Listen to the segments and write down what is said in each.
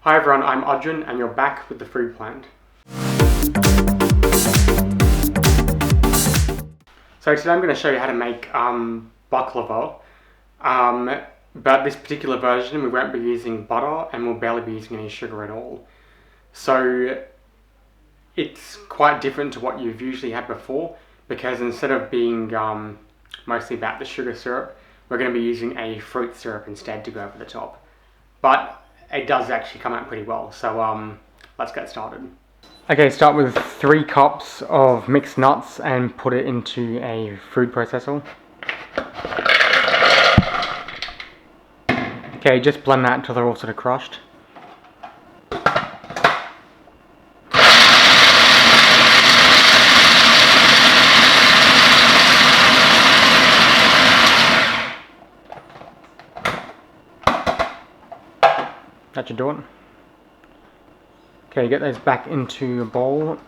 Hi everyone, I'm Arjun and you're back with the food plant. So today I'm going to show you how to make baklava, but this particular version we won't be using butter and we'll barely be using any sugar at all. So it's quite different to what you've usually had before, because instead of being mostly about the sugar syrup, we're going to be using a fruit syrup instead to go over the top. But it does actually come out pretty well, so let's get started. Okay, start with 3 cups of mixed nuts and put it into a food processor. Okay, just blend that until they're all sort of crushed. That should do it. Okay, get those back into a bowl.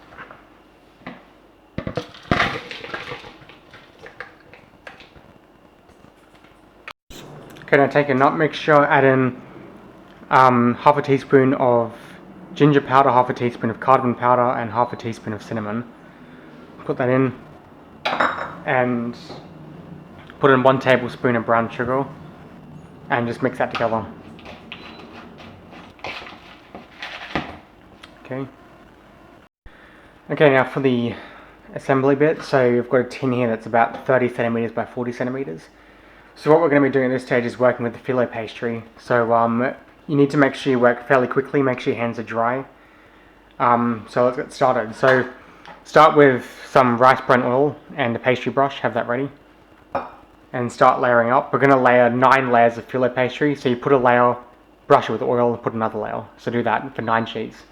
Okay, now take a nut mixture, add in half a teaspoon of ginger powder, half a teaspoon of cardamom powder, and half a teaspoon of cinnamon. Put that in, and put in 1 tablespoon of brown sugar, and just mix that together. Okay, now for the assembly bit. So we've got a tin here that's about 30 centimeters by 40 centimeters. So what we're going to be doing at this stage is working with the Filo Pastry. So you need to make sure you work fairly quickly, make sure your hands are dry. So let's get started. So start with some rice bran oil and a pastry brush, have that ready. And start layering up. We're going to layer 9 layers of Filo Pastry. So you put a layer, brush it with oil, and put another layer. So do that for 9 sheets.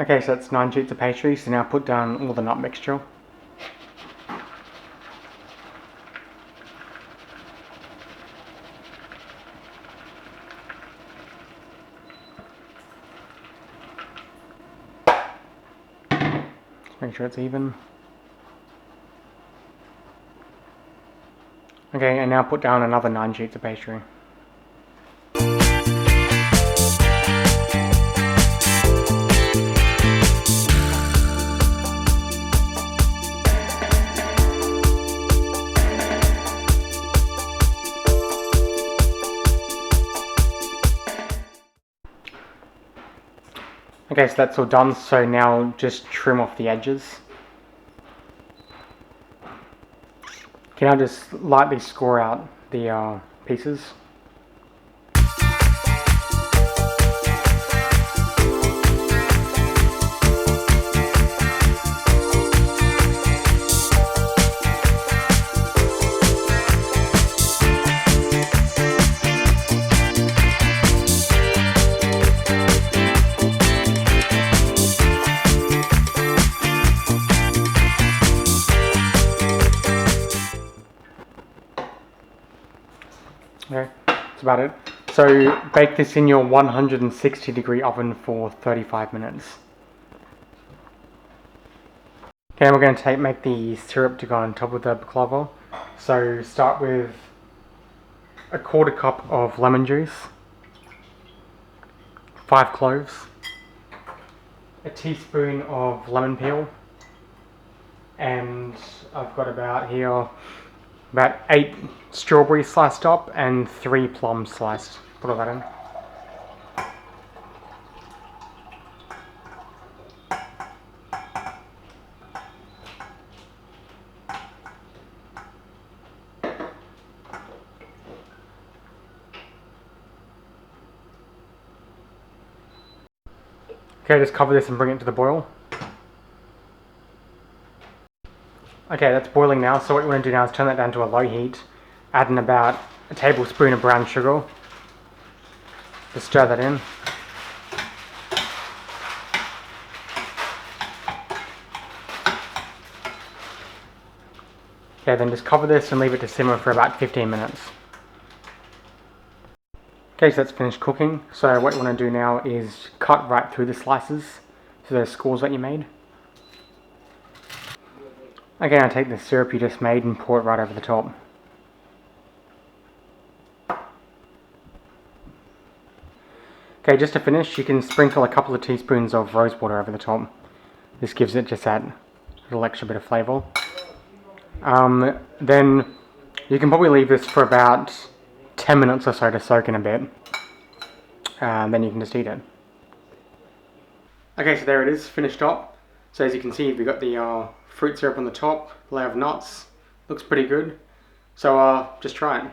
Okay, so that's 9 sheets of pastry, so now put down all the nut mixture. Just make sure it's even. Okay, and now put down another 9 sheets of pastry. Okay, so that's all done, so now just trim off the edges. Okay, now just lightly score out the pieces. Okay, that's about it. So bake this in your 160-degree oven for 35 minutes. Okay, we're going to make the syrup to go on top of the baklava. So start with a 1/4 cup of lemon juice, 5 cloves, a teaspoon of lemon peel, and I've got about 8 strawberries sliced up and 3 plums sliced. Put all that in. Okay, just cover this and bring it to the boil. Okay, that's boiling now, so what you want to do now is turn that down to a low heat, add in about a tablespoon of brown sugar, just stir that in. Okay, then just cover this and leave it to simmer for about 15 minutes. Okay, so that's finished cooking. So what you want to do now is cut right through the slices, so those scores that you made. Again, I take the syrup you just made and pour it right over the top. Okay, just to finish, you can sprinkle a couple of teaspoons of rosewater over the top. This gives it just that little extra bit of flavour. Then you can probably leave this for about 10 minutes or so to soak in a bit. Then you can just eat it. Okay, so there it is, finished up. So as you can see, we've got the fruit syrup on the top, layer of nuts. Looks pretty good. So just try it.